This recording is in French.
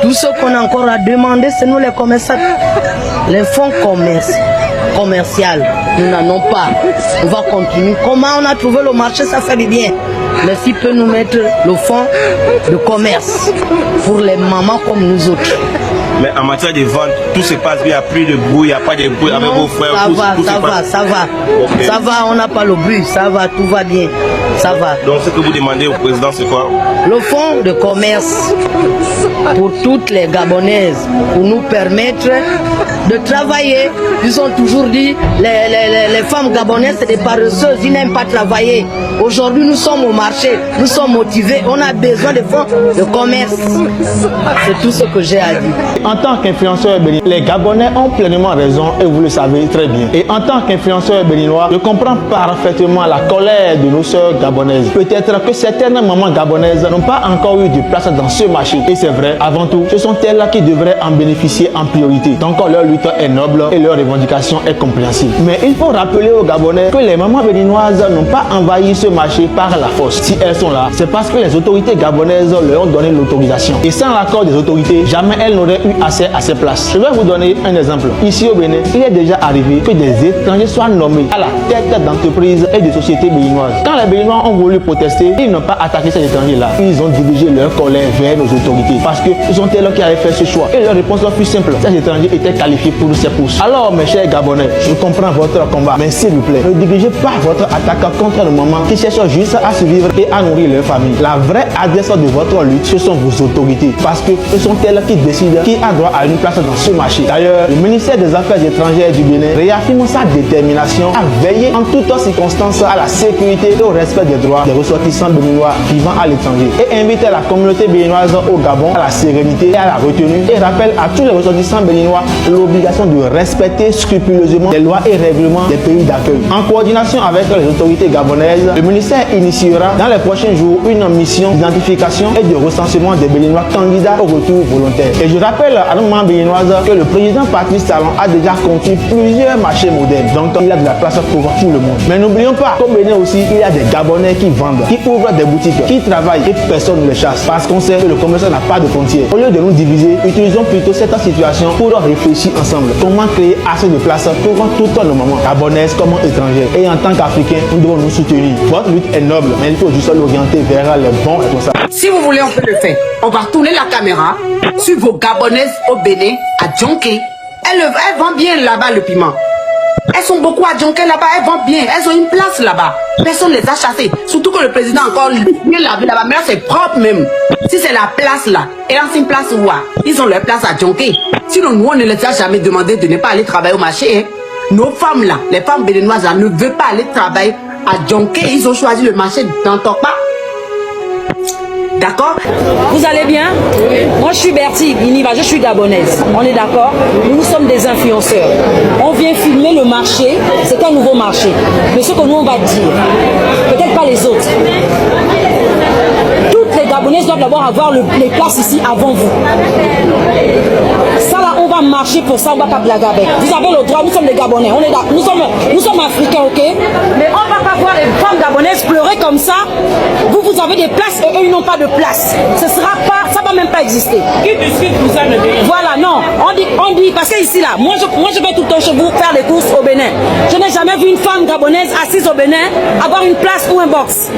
Tout ce qu'on a encore à demander, c'est nous les commerçants. Les fonds commerciaux, nous n'en avons pas. On va continuer. Comment on a trouvé le marché, ça fait du bien. Mais s'il peut nous mettre le fonds de commerce pour les mamans comme nous autres. Mais en matière de vente, tout se passe bien, il n'y a plus de bruit, il n'y a pas de bruit avec vos frères. Ça va. Okay. Ça va, on n'a pas le bruit, ça va, tout va bien. Ça va. Donc ce que vous demandez au président, c'est quoi? Le fonds de commerce pour toutes les Gabonaises, pour nous permettre de travailler. Ils ont toujours dit, les femmes gabonaises, c'est des paresseuses, ils n'aiment pas travailler. Aujourd'hui, nous sommes au marché, nous sommes motivés, on a besoin de fonds de commerce. C'est tout ce que j'ai à dire. En tant qu'influenceur béninois, les Gabonais ont pleinement raison et vous le savez très bien. Et en tant qu'influenceur béninois, je comprends parfaitement la colère de nos sœurs gabonaises. Peut-être que certaines mamans gabonaises n'ont pas encore eu de place dans ce marché. Et c'est vrai, avant tout, ce sont elles qui devraient en bénéficier en priorité. Donc leur lutte est noble et leur revendication est compréhensible. Mais il faut rappeler aux Gabonais que les mamans béninoises n'ont pas envahi ce marché par la force. Si elles sont là, c'est parce que les autorités gabonaises leur ont donné l'autorisation. Et sans l'accord des autorités, jamais elles n'auraient eu accès à ces places. Je vais vous donner un exemple. Ici au Bénin, il est déjà arrivé que des étrangers soient nommés à la tête d'entreprises et de sociétés béninoises. Quand les Béninois ont voulu protester, ils n'ont pas attaqué ces étrangers-là. Ils ont dirigé leur colère vers nos autorités parce que ce sont elles qui avaient fait ce choix. Et leur réponse fut simple. Ces étrangers étaient qualifiés pour ces postes. Alors, mes chers Gabonais, je comprends votre combat, mais s'il vous plaît, ne dirigez pas votre attaque contre nos mamans qui cherchent juste à survivre et à nourrir leur famille. La vraie adresse de votre lutte, ce sont vos autorités parce que ce sont elles qui décident qui a droit à une place dans ce marché. D'ailleurs, le ministère des Affaires étrangères du Bénin réaffirme sa détermination à veiller en toutes circonstances à la sécurité et au respect des droits des ressortissants béninois vivant à l'étranger et invite la communauté béninoise au Gabon à la sérénité et à la retenue et rappelle à tous les ressortissants béninois l'obligation de respecter scrupuleusement les lois et règlements des pays d'accueil. En coordination avec les autorités gabonaises, le ministère initiera dans les prochains jours une mission d'identification et de recensement des Béninois candidats au retour volontaire. Et je rappelle à nos mamans béninoises que le président Patrice Talon a déjà construit plusieurs marchés modernes. Donc il y a de la place pour tout le monde. Mais n'oublions pas qu'au Bénin aussi, il y a des Gabonais qui vendent, qui ouvrent des boutiques, qui travaillent et personne ne les chasse. Parce qu'on sait que le commerce n'a pas de frontières. Au lieu de nous diviser, utilisons plutôt cette situation pour réfléchir ensemble. Comment créer assez de place pour toutes nos mamans, gabonaises comme étrangères. Et en tant qu'Africains, nous devons nous soutenir. Votre lutte est noble, mais il faut juste l'orienter vers les bons responsables. Si vous voulez, on peut le faire. On va tourner la caméra sur vos Gabonaises au Bénin, à Djonké. Elles vendent bien là-bas le piment. Elles sont beaucoup à Djonké là-bas, elles vendent bien. Elles ont une place là-bas. Personne ne les a chassées. Surtout que le président encore bien la ville là-bas. Mais là, c'est propre même. Si c'est la place là, et là, c'est une place où ils ont leur place à Djonké. Sinon, nous, on ne les a jamais demandé de ne pas aller travailler au marché. Hein. Nos femmes là, les femmes béninoises là, ne veulent pas aller travailler à Djonké. Ils ont choisi le marché d'Antokpa. D'accord? Vous allez bien? Oui. Moi je suis Bertie Biniva, je suis gabonaise. On est d'accord? Nous sommes des influenceurs. On vient filmer le marché, c'est un nouveau marché. Mais ce que nous on va dire, peut-être pas les autres. Toutes les Gabonaises doivent d'abord avoir les places ici avant vous. Ça là, on va marcher pour ça, on va pas blaguer avec. Vous avez le droit, nous sommes des Gabonais, on est là, nous sommes africains, ok? Mais on va pas voir les femmes gabonaises pleurer comme ça. Vous avez des places et eux ils n'ont pas de place. Ce sera pas, ça va même pas exister. Qui discute vous ça ne dit? Voilà, non, on dit parce que ici là, moi je vais tout le temps chez vous faire des courses au Bénin. Je n'ai jamais vu une femme gabonaise assise au Bénin avoir une place ou un box.